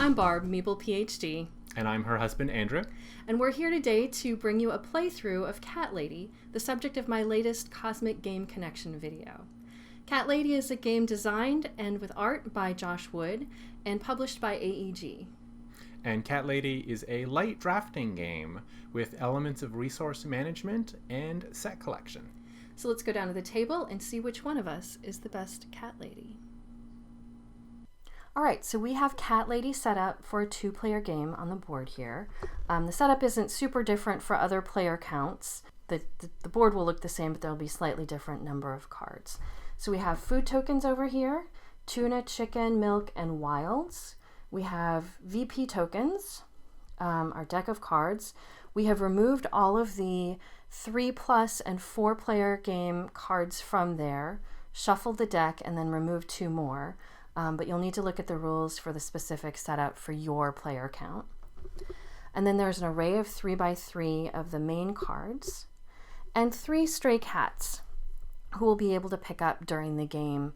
I'm Barb, Meeple PhD. And I'm her husband, Andrew. And we're here today to bring you a playthrough of Cat Lady, the subject of my latest Cosmic Game Connection video. Cat Lady is a game designed and with art by Josh Wood and published by AEG. And Cat Lady is a light drafting game with elements of resource management and set collection. So let's go down to the table and see which one of us is the best Cat Lady. Alright, so we have Cat Lady set up for a 2-player game on the board here. The setup isn't super different for other player counts. The board will look the same, but there'll be slightly different number of cards. So we have food tokens over here, tuna, chicken, milk, and wilds. We have VP tokens, our deck of cards. We have removed all of the 3+ and 4-player game cards from there, shuffled the deck, and then removed 2 more. But you'll need to look at the rules for the specific setup for your player count. And then there's an array of 3x3 of the main cards, and 3 stray cats who will be able to pick up during the game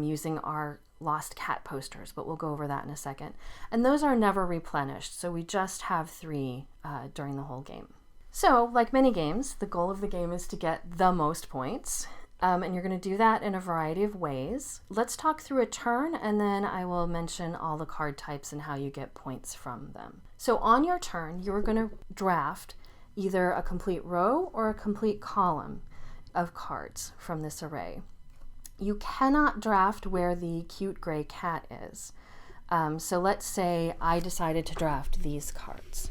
using our lost cat posters, but we'll go over that in a second. And those are never replenished, so we just have 3 during the whole game. So, like many games, the goal of the game is to get the most points. And you're going to do that in a variety of ways. Let's talk through a turn, and then I will mention all the card types and how you get points from them. So on your turn, you're going to draft either a complete row or a complete column of cards from this array. You cannot draft where the cute gray cat is. So let's say I decided to draft these cards.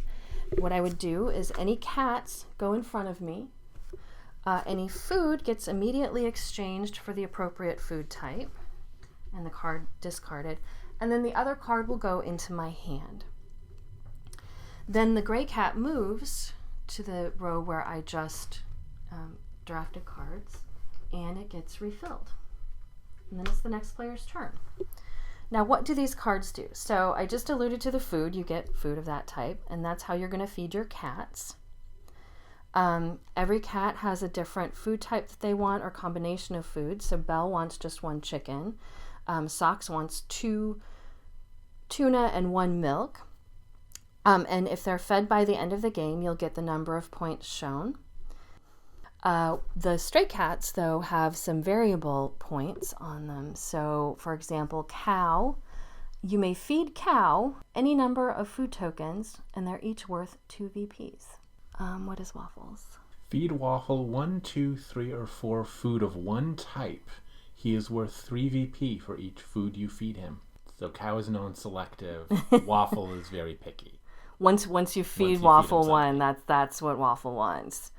What I would do is any cats go in front of me. Any food gets immediately exchanged for the appropriate food type, and the card discarded, and then the other card will go into my hand. Then the gray cat moves to the row where I just drafted cards, and it gets refilled. And then it's the next player's turn. Now, what do these cards do? So I just alluded to the food. You get food of that type, and that's how you're going to feed your cats. Every cat has a different food type that they want or combination of food. So Belle wants just 1 chicken. Socks wants 2 tuna and 1 milk. And if they're fed by the end of the game, you'll get the number of points shown. The stray cats, though, have some variable points on them. So, for example, cow, you may feed cow any number of food tokens, and they're each worth 2 VPs. What is Waffles? Feed Waffle 1, 2, 3, or 4 food of one type. He is worth 3 VP for each food you feed him. So cow is non-selective. Waffle is very picky. Once you feed Waffle 1, that's what Waffle wants.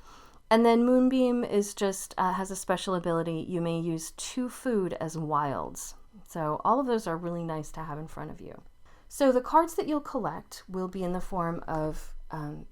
And then Moonbeam is just has a special ability. You may use 2 food as wilds. So all of those are really nice to have in front of you. So the cards that you'll collect will be in the form of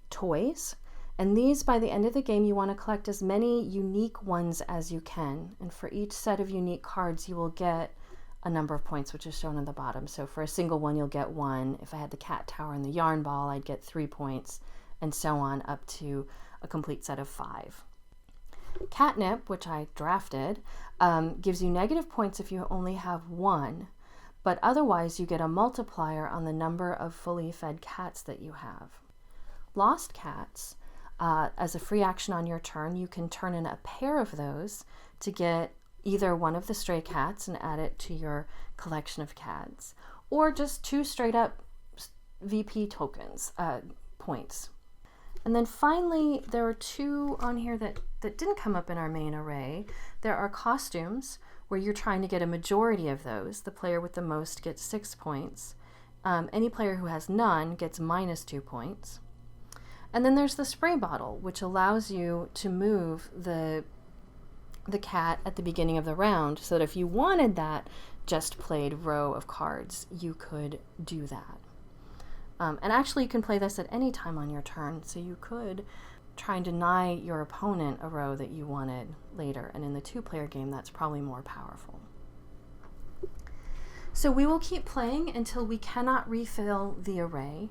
toys. And these, by the end of the game, you want to collect as many unique ones as you can. And for each set of unique cards, you will get a number of points, which is shown on the bottom. So for a single one, you'll get 1. If I had the cat tower and the yarn ball, I'd get 3 points, and so on up to a complete set of 5. Catnip, which I drafted, gives you negative points if you only have 1, but otherwise you get a multiplier on the number of fully fed cats that you have. Lost cats, as a free action on your turn, you can turn in a pair of those to get either one of the stray cats and add it to your collection of cats, or just 2 straight up VP tokens, points. And then finally, there are 2 on here that didn't come up in our main array. There are costumes, where you're trying to get a majority of those. The player with the most gets 6 points. Any player who has none gets -2 points. And then there's the spray bottle, which allows you to move the cat at the beginning of the round, so that if you wanted that just played row of cards, you could do that. And actually, you can play this at any time on your turn, so you could try and deny your opponent a row that you wanted later, and in the 2-player game, that's probably more powerful. So we will keep playing until we cannot refill the array.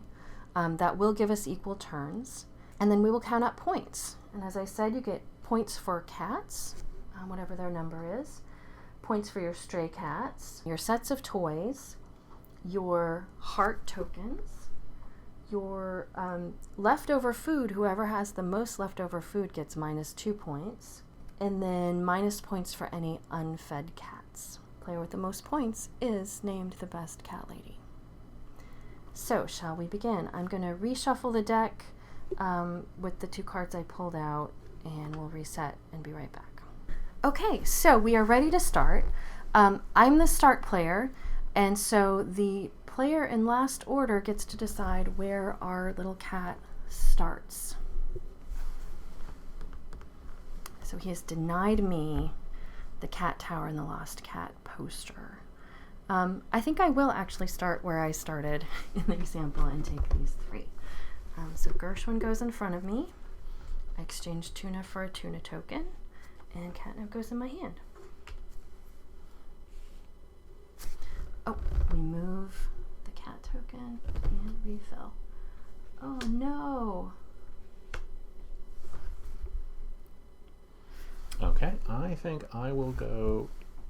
That will give us equal turns, and then we will count up points. And as I said, you get points for cats, whatever their number is, points for your stray cats, your sets of toys, your heart tokens, your leftover food. Whoever has the most leftover food gets -2 points, and then minus points for any unfed cats. Player with the most points is named the best cat lady. So, shall we begin? I'm going to reshuffle the deck with the 2 cards I pulled out, and we'll reset and be right back. Okay, so we are ready to start. I'm the start player, and so the player in last order gets to decide where our little cat starts. So he has denied me the cat tower and the lost cat poster. I think I will actually start where I started in the example and take these 3. So Gershwin goes in front of me. I exchange tuna for a tuna token, and catnip goes in my hand. Oh, we move the cat token and refill. Oh no! Okay, I think I will go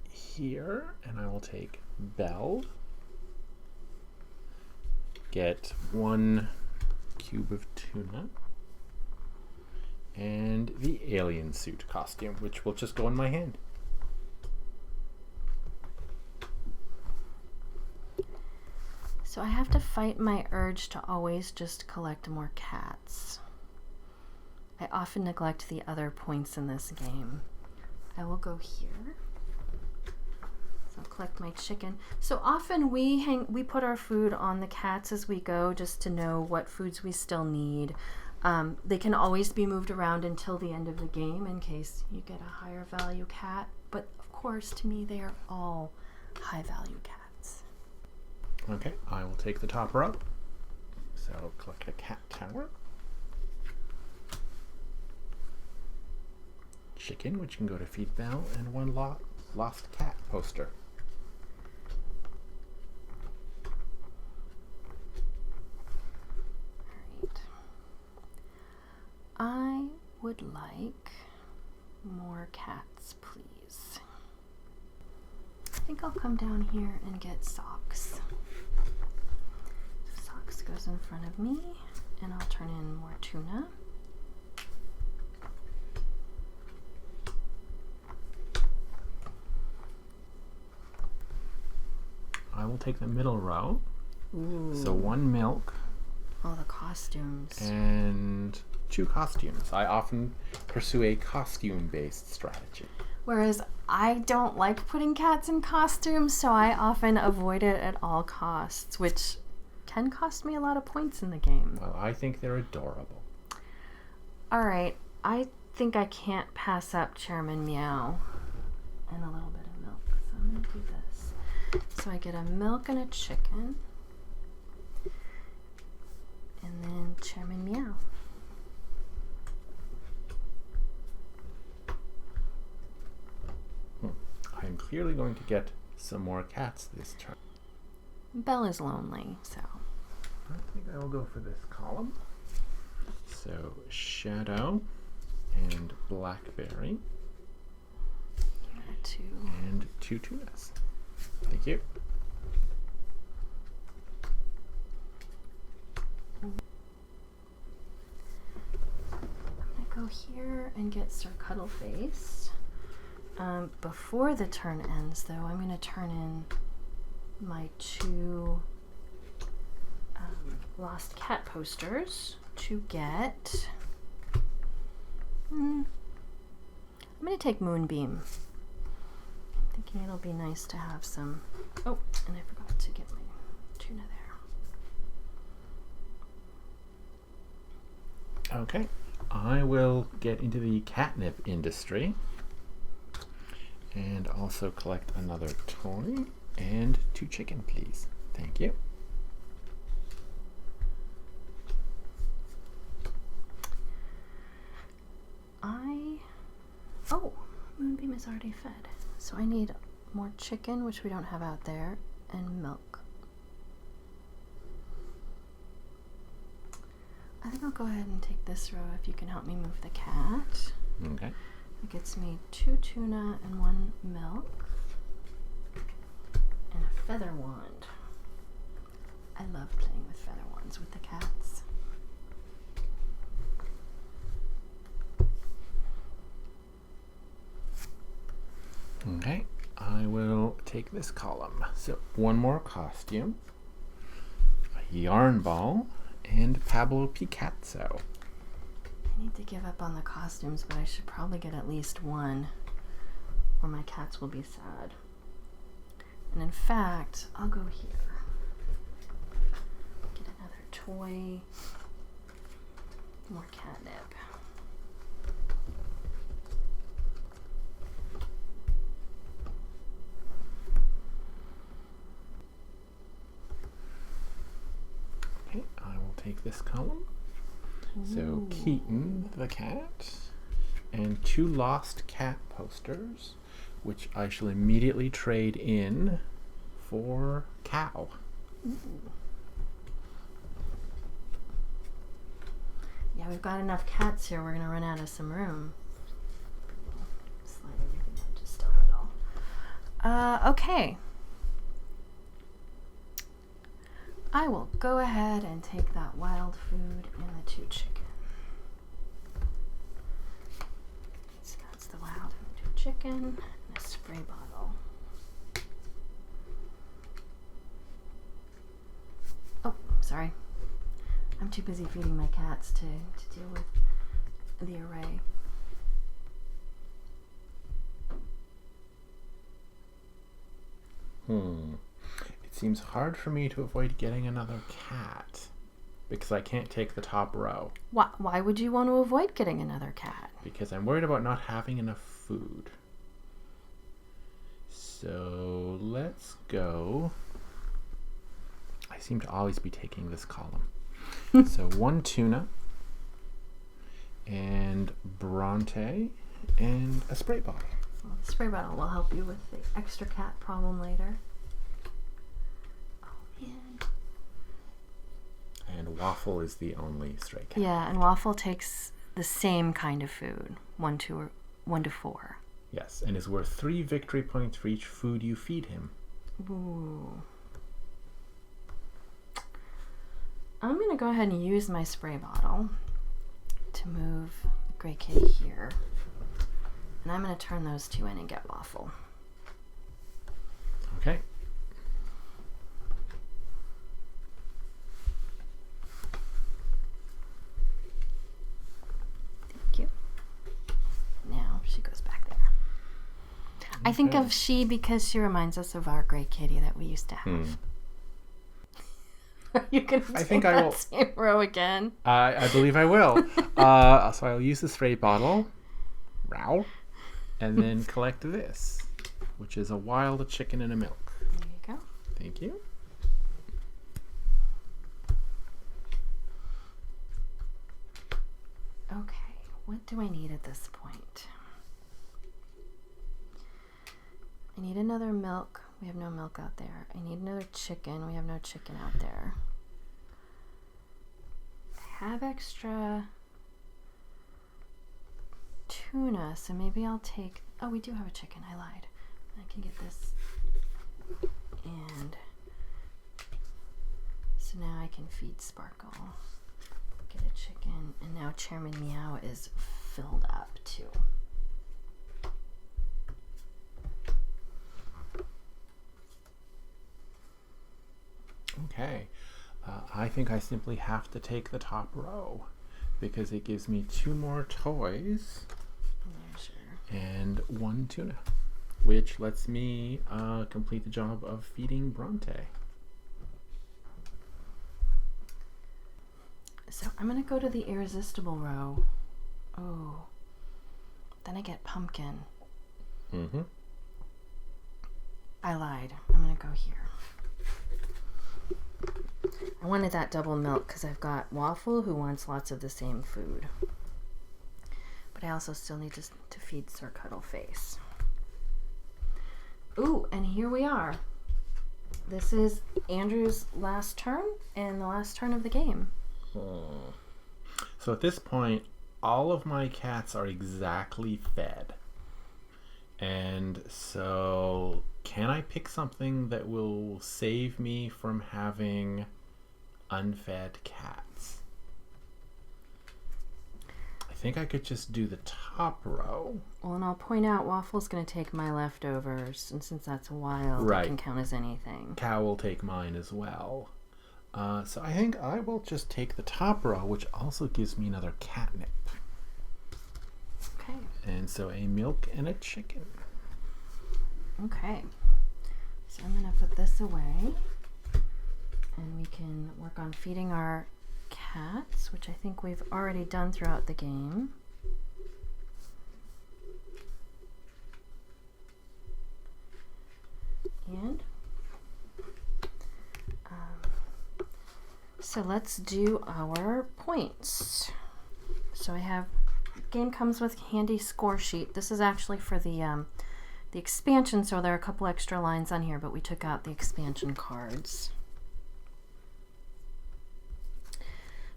here, and I will take Belle. Get 1 cube of tuna. And the alien suit costume, which will just go in my hand. So I have to fight my urge to always just collect more cats. I often neglect the other points in this game. I will go here. So I'll collect my chicken. So often we put our food on the cats as we go, just to know what foods we still need. They can always be moved around until the end of the game in case you get a higher value cat. But of course, to me, they are all high value cats. Okay, I will take the top row. So I'll collect a cat tower. Chicken, which can go to feed Belle, and 1 lost cat poster. I would like more cats, please. I think I'll come down here and get Socks. So Socks goes in front of me, and I'll turn in more tuna. I will take the middle row. Ooh. So 1 milk. All the costumes. And 2 costumes. I often pursue a costume-based strategy. Whereas I don't like putting cats in costumes, so I often avoid it at all costs, which can cost me a lot of points in the game. Well, I think they're adorable. All right, I think I can't pass up Chairman Meow and a little bit of milk, so I'm going to do this. So I get a milk and a chicken, and then Chairman Meow. I'm clearly going to get some more cats this turn. Belle is lonely, so. I think I will go for this column. So Shadow and Blackberry. And 2 tunas. Thank you. I'm gonna go here and get Sir Cuddleface. Before the turn ends, though, I'm gonna turn in my 2 lost cat posters to get. I'm gonna take Moonbeam. I'm thinking it'll be nice to have some. Oh, and I forgot to get my tuna there. Okay, I will get into the catnip industry and also collect another toy and 2 chicken, please. Thank you. Oh, Moonbeam is already fed. So I need more chicken, which we don't have out there, and milk. I think I'll go ahead and take this row if you can help me move the cat. Okay. It gets me 2 tuna and 1 milk and a feather wand. I love playing with feather wands with the cats. Okay, I will take this column. So one more costume, a yarn ball, and Pablo Picasso. I need to give up on the costumes, but I should probably get at least one, or my cats will be sad. And in fact, I'll go here. Get another toy. More catnip. Okay, I will take this column. So Ooh. Keaton the cat, and 2 lost cat posters, which I shall immediately trade in for Cow. Ooh. Yeah, we've got enough cats here. We're gonna run out of some room. Slide everything out just a little. Okay. I will go ahead and take that wild food and the 2 chicken. So that's the wild and 2 chicken and a spray bottle. Oh, sorry. I'm too busy feeding my cats to deal with the array. It seems hard for me to avoid getting another cat because I can't take the top row. Why would you want to avoid getting another cat? Because I'm worried about not having enough food. So let's go. I seem to always be taking this column. So 1 tuna and Bronte and a spray bottle. Well, the spray bottle will help you with the extra cat problem later. Oh man. And Waffle is the only stray cat. Yeah, and Waffle takes the same kind of food, 1 to 4. Yes, and is worth 3 victory points for each food you feed him. Ooh. I'm going to go ahead and use my spray bottle to move Gray Kitty here. And I'm going to turn those 2 in and get Waffle. Okay. Thank you. Now she goes back there. Okay. I think of she because she reminds us of our Gray Kitty that we used to have. You can take that same row again. I believe I will. So I'll use the spray bottle, and then collect this, which is a wild chicken and a milk. There you go. Thank you. Okay, what do I need at this point? I need another milk. We have no milk out there. I need another chicken. We have no chicken out there. I have extra tuna, so maybe I'll take... Oh, we do have a chicken. I lied. I can get this. And so now I can feed Sparkle. Get a chicken. And now Chairman Meow is filled up too. Okay. I think I simply have to take the top row because it gives me 2 more toys and 1 tuna, which lets me complete the job of feeding Bronte. So I'm going to go to the irresistible row. Oh, then I get pumpkin. Mm-hmm. I lied. I'm going to go here. I wanted that double milk because I've got Waffle who wants lots of the same food. But I also still need to feed Sir Cuddleface. Ooh, and here we are. This is Andrew's last turn and the last turn of the game. So at this point, all of my cats are exactly fed. And so can I pick something that will save me from having unfed cats. I think I could just do the top row. Well, and I'll point out Waffle's going to take my leftovers, and since that's wild, it can count as anything. Cow will take mine as well. So I think I will just take the top row, which also gives me another catnip. Okay. And so a milk and a chicken. Okay. So I'm going to put this away, and we can work on feeding our cats, which I think we've already done throughout the game. And so let's do our points. So I have, game comes with handy score sheet. This is actually for the expansion, so there are a couple extra lines on here, but we took out the expansion cards.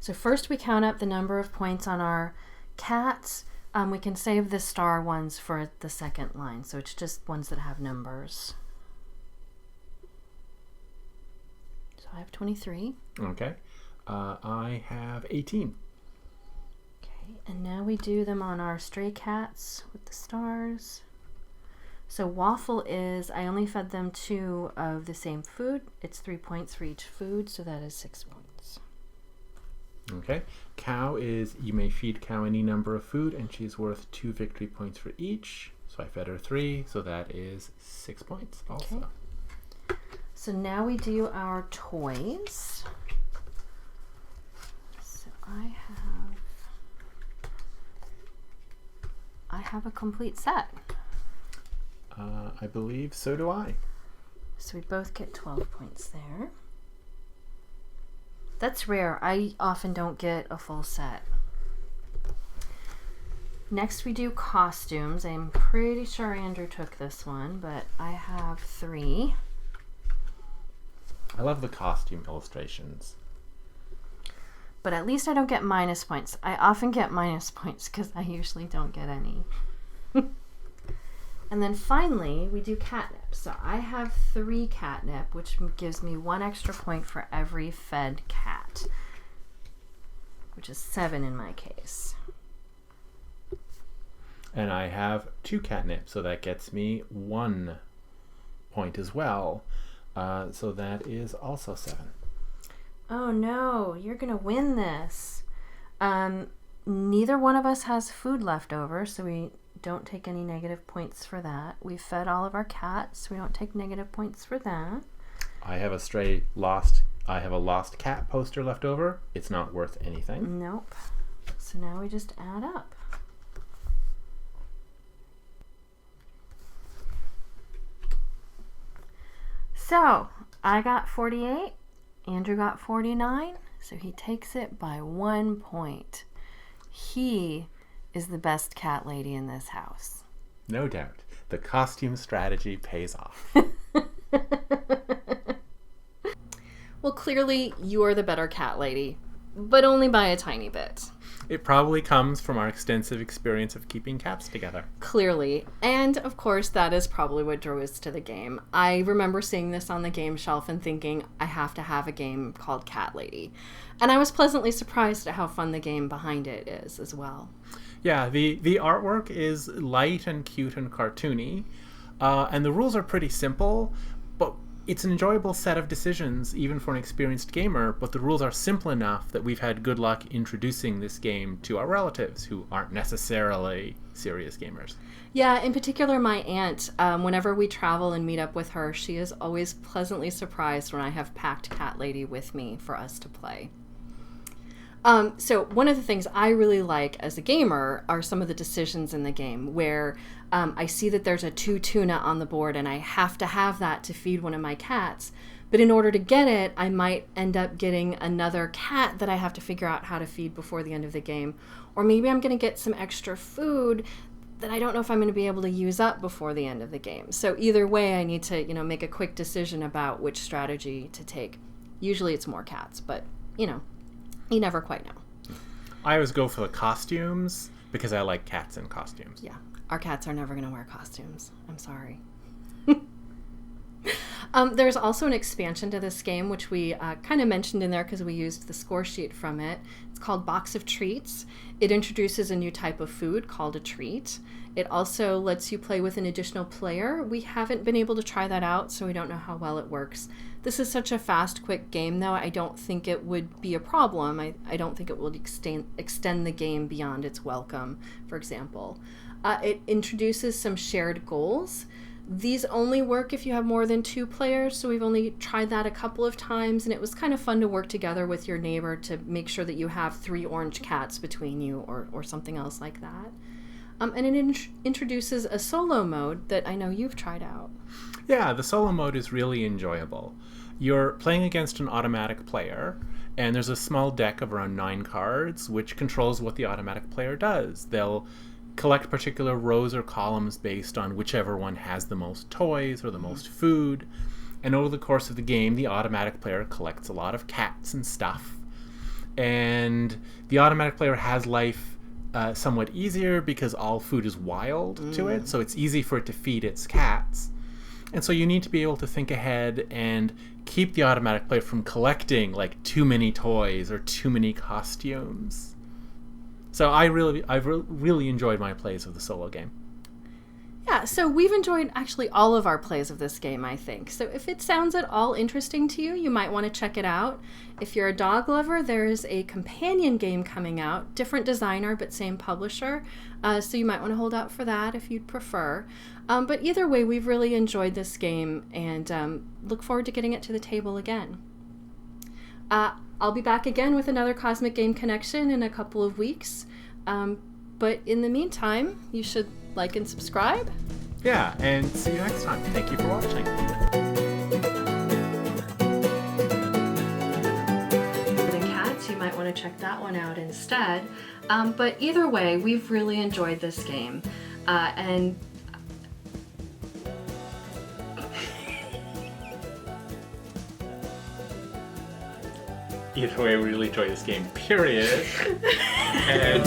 So first we count up the number of points on our cats. We can save the star ones for the second line, so it's just ones that have numbers. So I have 23. Okay. I have 18. Okay, and now we do them on our stray cats with the stars. So Waffle is, I only fed them 2 of the same food. It's 3 points for each food, so that is 6 points. Okay. Cow is, you may feed Cow any number of food, and she's worth 2 victory points for each. So I fed her 3, so that is 6 points also. Okay. So now we do our toys. So I have a complete set. I believe so do I. So we both get 12 points there. That's rare. I often don't get a full set. Next we do costumes. I'm pretty sure Andrew took this one, but I have 3. I love the costume illustrations. But at least I don't get minus points. I often get minus points because I usually don't get any. And then finally, we do catnip. So I have 3 catnip, which gives me 1 extra point for every fed cat, which is 7 in my case. And I have 2 catnip, so that gets me 1 point as well. So that is also 7. Oh no, you're going to win this. Neither one of us has food left over, so we don't take any negative points for that. We fed all of our cats, so we don't take negative points for that. I have a lost cat poster left over. It's not worth anything. Nope. So now we just add up. So I got 48, Andrew got 49, so he takes it by 1 point. He is the best cat lady in this house. No doubt. The costume strategy pays off. Well, clearly you are the better cat lady, but only by a tiny bit. It probably comes from our extensive experience of keeping cats together. Clearly. And, of course, that is probably what drew us to the game. I remember seeing this on the game shelf and thinking, I have to have a game called Cat Lady. And I was pleasantly surprised at how fun the game behind it is as well. Yeah, the artwork is light and cute and cartoony, and the rules are pretty simple, but it's an enjoyable set of decisions, even for an experienced gamer, but the rules are simple enough that we've had good luck introducing this game to our relatives who aren't necessarily serious gamers. Yeah, in particular my aunt, whenever we travel and meet up with her, she is always pleasantly surprised when I have packed Cat Lady with me for us to play. So one of the things I really like as a gamer are some of the decisions in the game where I see that there's a 2 tuna on the board and I have to have that to feed one of my cats. But in order to get it, I might end up getting another cat that I have to figure out how to feed before the end of the game. Or maybe I'm going to get some extra food that I don't know if I'm going to be able to use up before the end of the game. So either way, I need to, make a quick decision about which strategy to take. Usually it's more cats, but, you never quite know. I always go for the costumes because I like cats in costumes. Yeah, our cats are never going to wear costumes. I'm sorry. There's also an expansion to this game, which we kind of mentioned in there because we used the score sheet from it. It's called Box of Treats. It introduces a new type of food called a treat. It also lets you play with an additional player. We haven't been able to try that out, so we don't know how well it works. This is such a fast, quick game, though. I don't think it would be a problem. I don't think it will extend the game beyond its welcome, for example. It introduces some shared goals. These only work if you have more than 2 players, so we've only tried that a couple of times, and it was kind of fun to work together with your neighbor to make sure that you have 3 orange cats between you or something else like that. And it introduces a solo mode that I know you've tried out. Yeah, the solo mode is really enjoyable. You're playing against an automatic player, and there's a small deck of around 9 cards, which controls what the automatic player does. They'll collect particular rows or columns based on whichever one has the most toys or the most food. And over the course of the game, the automatic player collects a lot of cats and stuff. And the automatic player has life somewhat easier because all food is wild to it, so it's easy for it to feed its cats. And so you need to be able to think ahead and keep the automatic player from collecting like too many toys or too many costumes. So I've really enjoyed my plays of the solo game. Yeah, so we've enjoyed actually all of our plays of this game, I think. So if it sounds at all interesting to you, you might want to check it out. If you're a dog lover, there is a companion game coming out, different designer but same publisher, so you might want to hold out for that if you'd prefer. But either way, we've really enjoyed this game and look forward to getting it to the table again. I'll be back again with another Cosmic Game Connection in a couple of weeks. But in the meantime, you should like and subscribe. Yeah, and see you next time. Thank you for watching. Cats, you might want to check that one out instead. But either way, we've really enjoyed this game. And either way, we really enjoy this game, period. And